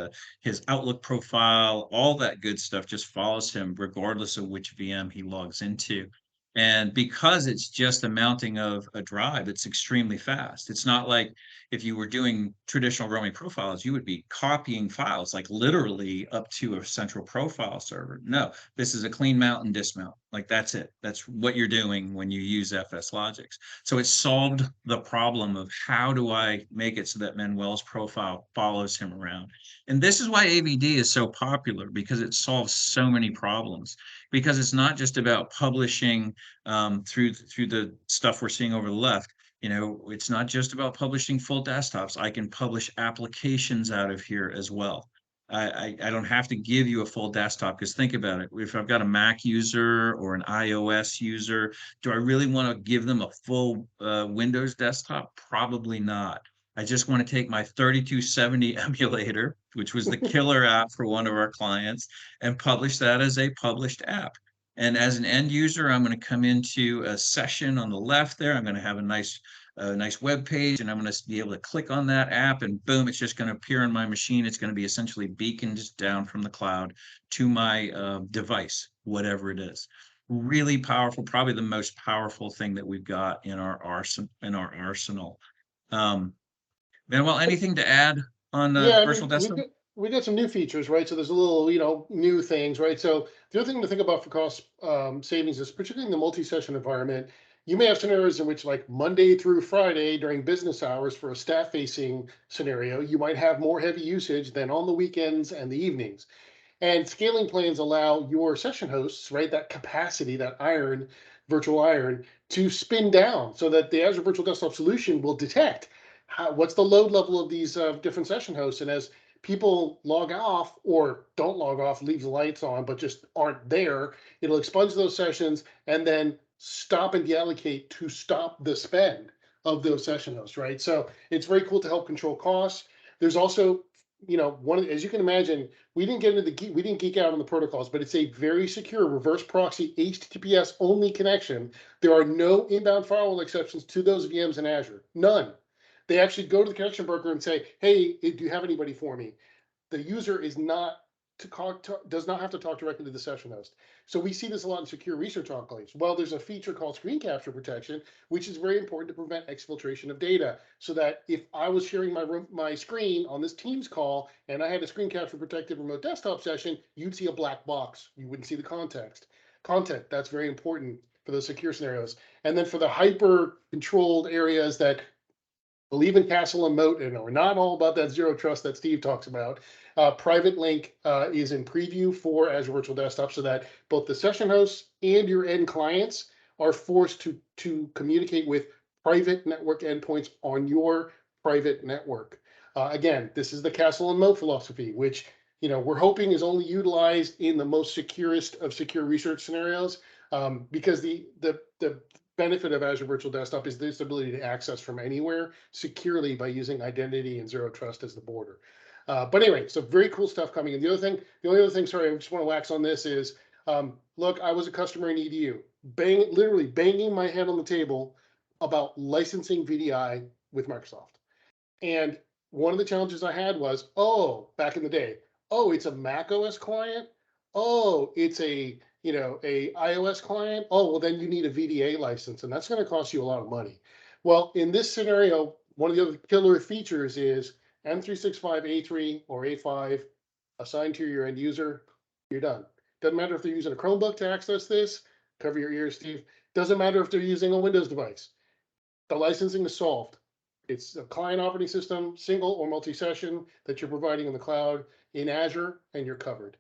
his Outlook profile, all that good stuff just follows him regardless of which VM he logs into. And because it's just a mounting of a drive, it's extremely fast. It's not like if you were doing traditional roaming profiles, you would be copying files like literally up to a central profile server. No, this is a clean mount and dismount. Like that's it. That's what you're doing when you use FS Logics. So it solved the problem of how do I make it so that Manuel's profile follows him around. And this is why AVD is so popular, because it solves so many problems. Because it's not just about publishing through the stuff we're seeing over the left. It's not just about publishing full desktops. I can publish applications out of here as well. I don't have to give you a full desktop, because think about it. If I've got a Mac user or an iOS user, do I really want to give them a full Windows desktop? Probably not. I just want to take my 3270 emulator, which was the killer app for one of our clients, and publish that as a published app. And as an end user, I'm going to come into a session on the left there. I'm going to have a nice web page, and I'm going to be able to click on that app, and boom, it's just going to appear on my machine. It's going to be essentially beaconed down from the cloud to my device, whatever it is. Really powerful, probably the most powerful thing that we've got in our arsenal. Manuel, anything to add on Yeah, I virtual mean, desktop? we got some new features, right? So there's a little, new things, right? So the other thing to think about for cost savings is particularly in the multi-session environment. You may have scenarios in which, like Monday through Friday during business hours for a staff-facing scenario, you might have more heavy usage than on the weekends and the evenings. And scaling plans allow your session hosts, right, that capacity, that iron, virtual iron, to spin down so that the Azure Virtual Desktop solution will detect what's the load level of these different session hosts. And as people log off or don't log off, leave the lights on, but just aren't there, it'll expunge those sessions and then stop and deallocate to stop the spend of those session hosts, right? So it's very cool to help control costs. There's also, as you can imagine, we didn't geek out on the protocols, but it's a very secure reverse proxy HTTPS only connection. There are no inbound firewall exceptions to those VMs in Azure. None. They actually go to the connection broker and say, "Hey, do you have anybody for me?" The user is not does not have to talk directly to the session host. So we see this a lot in secure research enclaves. Well, there's a feature called screen capture protection, which is very important to prevent exfiltration of data. So that if I was sharing my screen on this Teams call and I had a screen capture protected remote desktop session, you'd see a black box. You wouldn't see the content. That's very important for those secure scenarios. And then for the hyper controlled areas that believe in castle and moat and are not all about that zero trust that Steve talks about. Private link is in preview for Azure Virtual Desktop so that both the session hosts and your end clients are forced to communicate with private network endpoints on your private network. Again, this is the castle and moat philosophy, which we're hoping is only utilized in the most securest of secure research scenarios, because the benefit of Azure Virtual Desktop is this ability to access from anywhere securely by using identity and zero trust as the border. But anyway, so very cool stuff coming. And the only other thing, sorry, I just want to wax on this is, look, I was a customer in EDU, literally banging my head on the table about licensing VDI with Microsoft. And one of the challenges I had was, oh, back in the day, oh, it's a Mac OS client. Oh, it's a iOS client. Oh, well, then you need a VDA license, and that's going to cost you a lot of money. Well, in this scenario, one of the other killer features is M365 A3 or A5 assigned to your end user. You're done. Doesn't matter if they're using a Chromebook to access this. Cover your ears, Steve. Doesn't matter if they're using a Windows device. The licensing is solved. It's a client operating system, single or multi-session that you're providing in the cloud in Azure, and you're covered.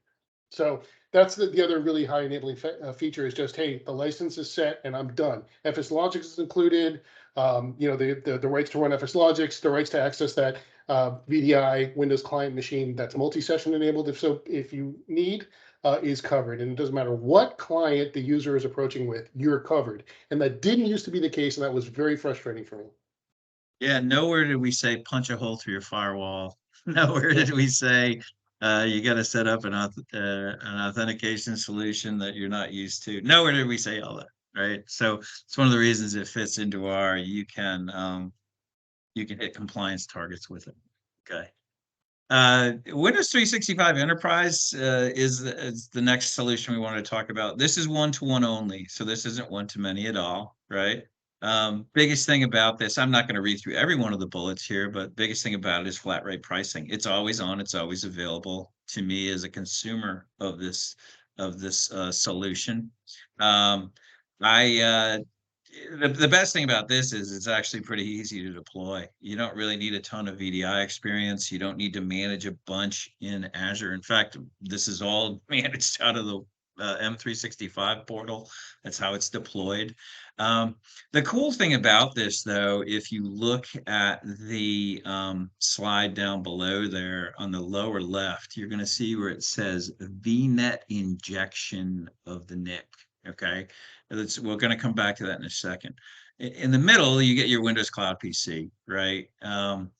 So that's the other really high enabling feature is just, hey, the license is set and I'm done. FS Logics is included, the rights to run FS Logics, the rights to access that VDI Windows client machine that's multi-session enabled. If you need, is covered. And it doesn't matter what client the user is approaching with, you're covered. And that didn't used to be the case, and that was very frustrating for me. Yeah, nowhere did we say punch a hole through your firewall. Nowhere did we say you got to set up an authentication solution that you're not used to. Nowhere did we say all that, right? So it's one of the reasons it fits into our you can hit compliance targets with it. Okay. Windows 365 Enterprise is the next solution we want to talk about. This is one-to-one only, so this isn't one-to-many at all, right? Biggest thing about this, I'm not going to read through every one of the bullets here, but biggest thing about it is flat rate pricing. It's always on, it's always available to me as a consumer of this solution. I the best thing about this is it's actually pretty easy to deploy. You don't really need a ton of VDI experience. You don't need to manage a bunch in Azure. In fact, this is all managed out of the M365 portal. That's how it's deployed. The cool thing about this, though, if you look at the slide down below there on the lower left, you're going to see where it says VNet injection of the NIC. Okay. We're going to come back to that in a second. In the middle, you get your Windows Cloud PC, right?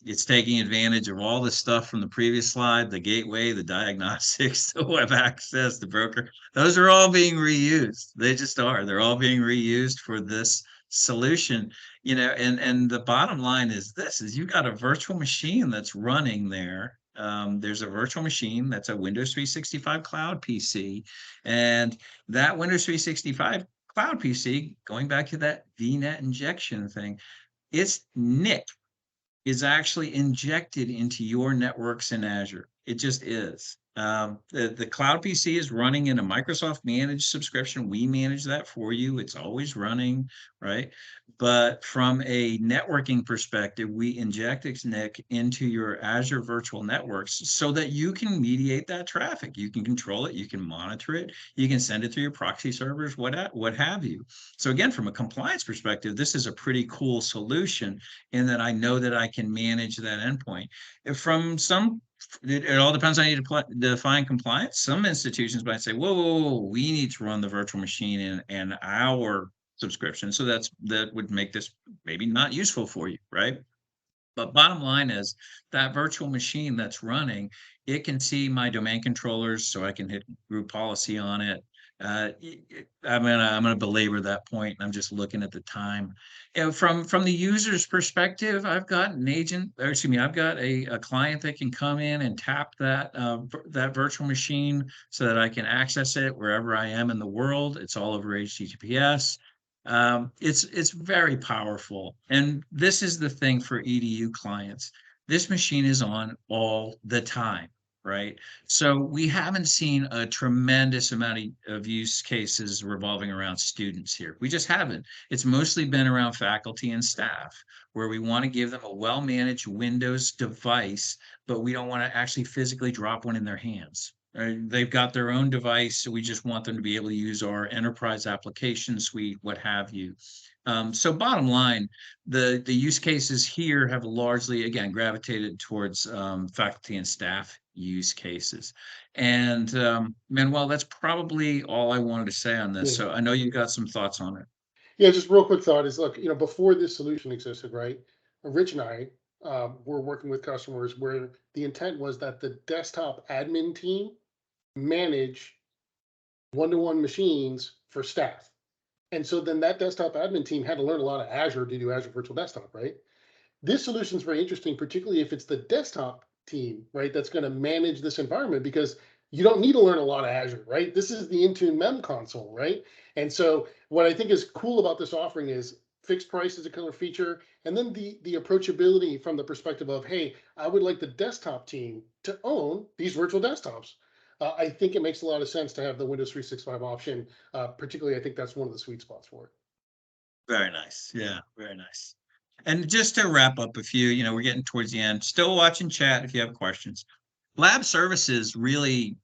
It's taking advantage of all the stuff from the previous slide, the gateway, the diagnostics, the web access, the broker. Those are all being reused. They just are. They're all being reused for this solution. And the bottom line is this, is you got a virtual machine that's running there. There's a virtual machine that's a Windows 365 Cloud PC, and that Windows 365 Cloud PC, going back to that VNet injection thing, its NIC is actually injected into your networks in Azure. It just is. The Cloud PC is running in a Microsoft managed subscription. We manage that for you. It's always running, right? But from a networking perspective, we inject its NIC into your Azure virtual networks so that you can mediate that traffic. You can control it. You can monitor it. You can send it through your proxy servers, what have you. So again, from a compliance perspective, this is a pretty cool solution in that I know that I can manage that endpoint. It all depends on how you define compliance. Some institutions might say, whoa, we need to run the virtual machine in our subscription. So that would make this maybe not useful for you, right? But bottom line is that virtual machine that's running, it can see my domain controllers, so I can hit group policy on it. I'm gonna belabor that point. I'm just looking at the time. From the user's perspective, I've got an agent, or excuse me, I've got a client that can come in and tap that virtual machine so that I can access it wherever I am in the world. It's all over HTTPS. It's very powerful. And this is the thing for EDU clients. This machine is on all the time, right? So we haven't seen a tremendous amount of use cases revolving around students here. We just haven't. It's mostly been around faculty and staff, where we want to give them a well-managed Windows device, but we don't want to actually physically drop one in their hands. They've got their own device, so we just want them to be able to use our enterprise application suite, what have you. So bottom line, the use cases here have largely, again, gravitated towards faculty and staff use cases. And Manuel, that's probably all I wanted to say on this. Yeah. So I know you've got some thoughts on it. Yeah, just real quick thought is, look, before this solution existed, right? Rich and I were working with customers where the intent was that the desktop admin team manage one-to-one machines for staff. And so then that desktop admin team had to learn a lot of Azure to do Azure Virtual Desktop, right? This solution is very interesting, particularly if it's the desktop team, right, that's going to manage this environment, because you don't need to learn a lot of Azure, right? This is the Intune Mem console, right? And so what I think is cool about this offering is fixed price is a killer feature, and then the approachability from the perspective of, hey, I would like the desktop team to own these virtual desktops. I think it makes a lot of sense to have the Windows 365 option. Particularly, I think that's one of the sweet spots for it. Very nice. Yeah, very nice. And just to wrap up a few, we're getting towards the end. Still watching chat if you have questions. Lab Services really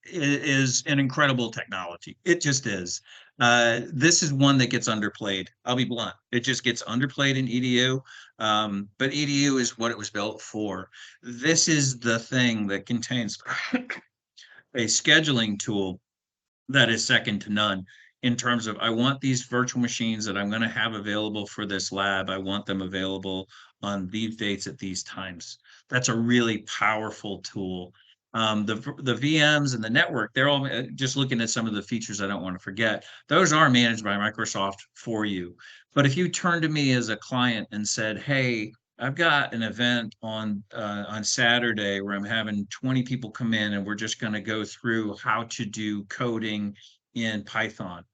is an incredible technology. It just is. This is one that gets underplayed. I'll be blunt. It just gets underplayed in EDU, but EDU is what it was built for. This is the thing that contains a scheduling tool that is second to none in terms of I want these virtual machines that I'm going to have available for this lab. I want them available on these dates at these times. That's a really powerful tool. The VMs and the network, they're all just looking at some of the features I don't want to forget. Those are managed by Microsoft for you. But if you turn to me as a client and said, hey, I've got an event on Saturday where I'm having 20 people come in and we're just going to go through how to do coding in Python.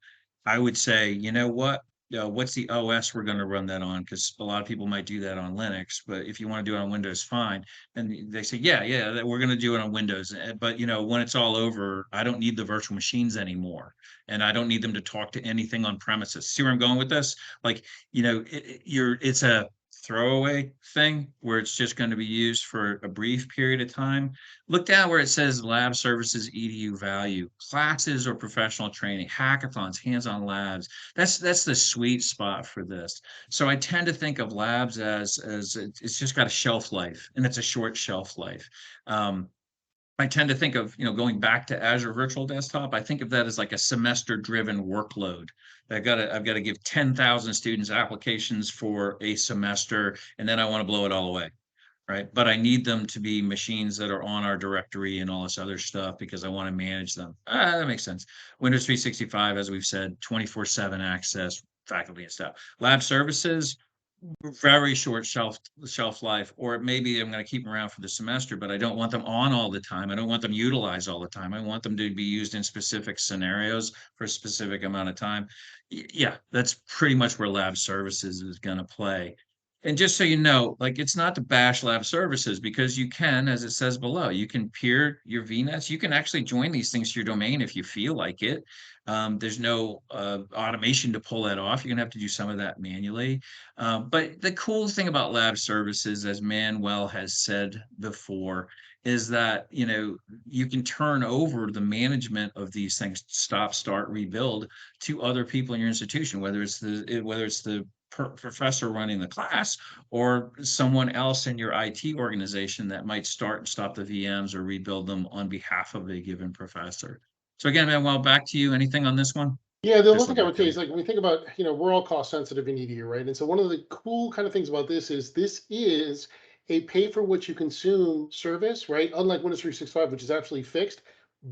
I would say, you know what? What's the OS we're going to run that on? Because a lot of people might do that on Linux, but if you want to do it on Windows, fine. And they say, yeah, we're going to do it on Windows. But when it's all over, I don't need the virtual machines anymore, and I don't need them to talk to anything on premises. See where I'm going with this? Like, it's a throwaway thing where it's just going to be used for a brief period of time. Look down where it says Lab Services EDU value, classes or professional training, hackathons, hands-on labs. That's the sweet spot for this. So I tend to think of labs as it's just got a shelf life, and it's a short shelf life. I tend to think of, going back to Azure Virtual Desktop, I think of that as like a semester-driven workload. I've got to give 10,000 students applications for a semester, and then I want to blow it all away, right? But I need them to be machines that are on our directory and all this other stuff because I want to manage them. That makes sense. Windows 365, as we've said, 24/7 access, faculty and staff. Lab services, very short shelf life, or maybe I'm going to keep them around for the semester, but I don't want them on all the time. I don't want them utilized all the time. I want them to be used in specific scenarios for a specific amount of time. Yeah, that's pretty much where lab services is going to play. And just so you know, like, it's not to bash lab services, because you can, as it says below, you can peer your VNets. You can actually join these things to your domain if you feel like it. There's no automation to pull that off. You're gonna have to do some of that manually. But the cool thing about lab services, as Manuel has said before, is that you can turn over the management of these things, stop, start, rebuild, to other people in your institution, whether it's the professor running the class or someone else in your IT organization that might start and stop the VMs or rebuild them on behalf of a given professor. So again, Manuel, back to you. Anything on this one? Yeah, the only Just thing I looking at would say them. is, like, when we think about, we're all cost sensitive in EDU, right? And so one of the cool kind of things about this is a pay for what you consume service, right? Unlike Windows 365, which is actually fixed,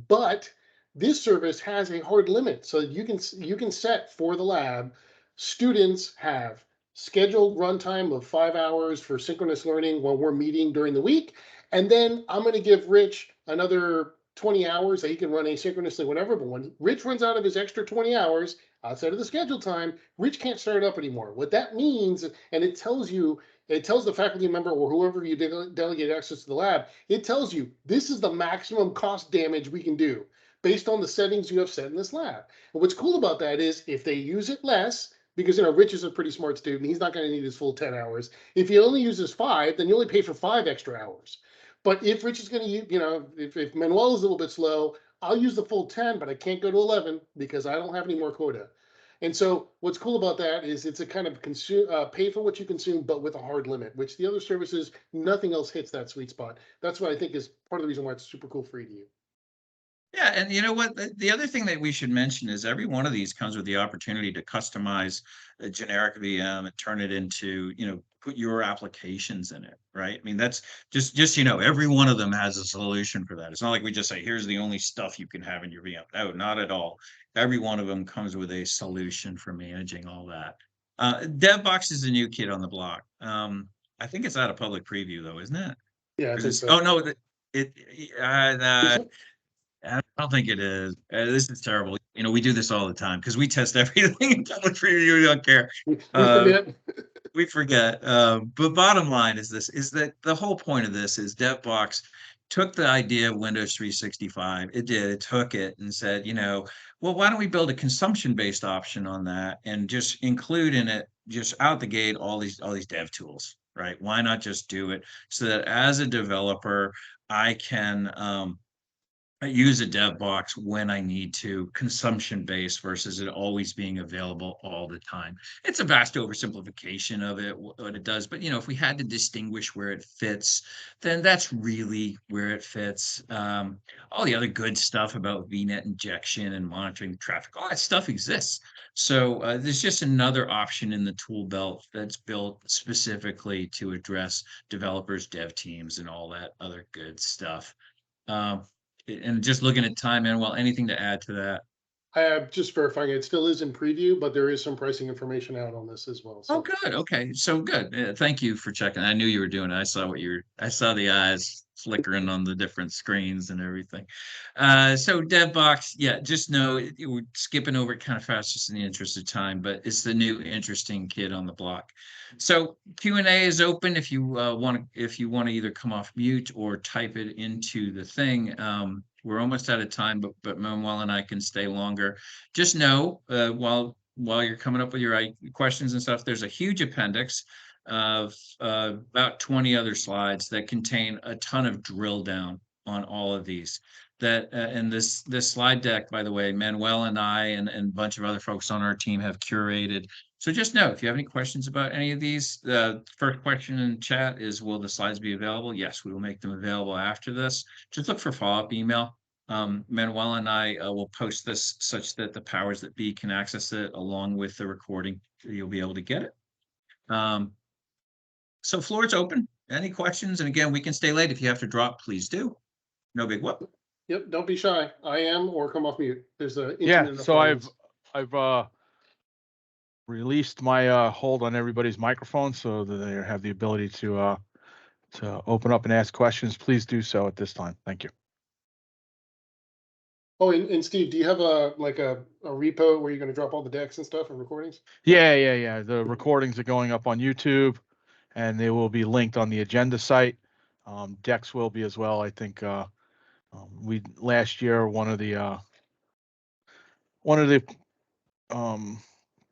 but this service has a hard limit. So you can set for the lab, students have scheduled runtime of 5 hours for synchronous learning when we're meeting during the week. And then I'm going to give Rich another 20 hours that he can run asynchronously, whatever. But when Rich runs out of his extra 20 hours outside of the scheduled time, Rich can't start it up anymore. What that means, and it tells the faculty member or whoever you delegate access to the lab, it tells you this is the maximum cost damage we can do based on the settings you have set in this lab. And what's cool about that is if they use it less, because Rich is a pretty smart student, he's not going to need his full 10 hours. If he only uses 5, then you only pay for 5 extra hours. But if Rich is going to use, if Manuel is a little bit slow, I'll use the full 10, but I can't go to 11 because I don't have any more quota. And so what's cool about that is it's a kind of consume, pay for what you consume, but with a hard limit, which the other services, nothing else hits that sweet spot. That's what I think is part of the reason why it's super cool for EDU. Yeah, and you know what? The other thing that we should mention is every one of these comes with the opportunity to customize a generic VM and turn it into, put your applications in it, right? I mean, that's just every one of them has a solution for that. It's not like we just say, here's the only stuff you can have in your VM. No, not at all. Every one of them comes with a solution for managing all that. DevBox is a new kid on the block. I think it's out of public preview though, isn't it? Yeah, I Or is think it, oh so. no, it, Is it? I don't think it is. This is terrible. We do this all the time because we test everything in public preview. We don't care. We Uh, forget. we forget. But bottom line is that the whole point of this is DevBox took the idea of Windows 365. It did. It took it and said, well, why don't we build a consumption-based option on that and just include in it just out the gate all these dev tools, right? Why not just do it so that as a developer, I can I use a dev box when I need to, consumption based versus it always being available all the time. It's a vast oversimplification of it, what it does. But if we had to distinguish where it fits, then that's really where it fits. All the other good stuff about VNet injection and monitoring traffic, all that stuff exists. So there's just another option in the tool belt that's built specifically to address developers, dev teams, and all that other good stuff. Um, and just looking at time, Manuel, anything to add to that? I am just verifying it still is in preview, but there is some pricing information out on this as well. Oh, So good. Okay. So good. Thank you for checking. I knew you were doing it. I saw the eyes flickering on the different screens and everything. So DevBox, yeah, just know we're skipping over it kind of fast just in the interest of time, but it's the new interesting kid on the block. So Q&A is open if you want to either come off mute or type it into the thing. We're almost out of time, but Manuel and I can stay longer. Just know while you're coming up with your questions and stuff, there's a huge appendix of about 20 other slides that contain a ton of drill down on all of these. That and this slide deck, by the way, Manuel and I and a bunch of other folks on our team have curated. So just know if you have any questions about any of these, the first question in chat is, will the slides be available? Yes, we will make them available after this. Just look for follow-up email. Manuel and I will post this such that the powers that be can access it along with the recording. You'll be able to get it. So floor is open. Any questions? And again, we can stay late. If you have to drop, please do. No big whoop. yep, don't be shy. I am or come off mute. There's a Yeah, internet so audience. I've released my hold on everybody's microphone so that they have the ability to open up and ask questions. Please do so at this time. Thank you. Oh, and Steve, do you have a repo where you're going to drop all the decks and stuff and recordings? Yeah. The recordings are going up on YouTube, and they will be linked on the agenda site. Decks will be as well. I think we last year one of the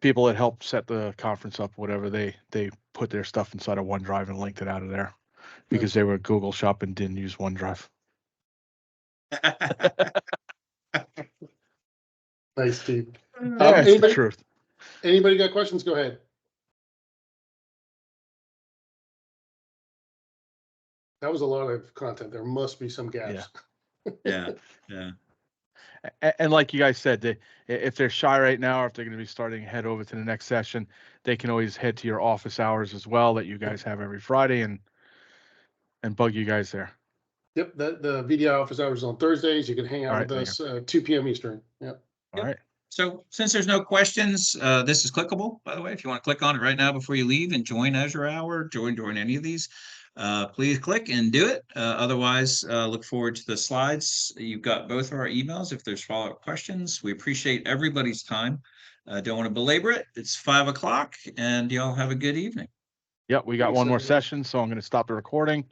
people that helped set the conference up, whatever, they put their stuff inside of OneDrive and linked it out of there because they were Google Shop and didn't use OneDrive. Nice, Steve. Yeah, it's the truth. Anybody got questions? Go ahead. That was a lot of content. There must be some gaps. Yeah. And like you guys said, if they're shy right now, or if they're going to be starting to head over to the next session, they can always head to your office hours as well that you guys have every Friday and bug you guys there. Yep, the VDI office hours on Thursdays. You can hang out with us 2 p.m. Eastern. Yep. All right. So since there's no questions, this is clickable, by the way. If you want to click on it right now before you leave and join Azure Hour, join any of these, please click and do it. Otherwise, look forward to the slides. You've got both of our emails if there's follow-up questions. We appreciate everybody's time. Don't want to belabor it. It's 5 o'clock and y'all have a good evening. Yep, we got one more session, so I'm going to stop the recording.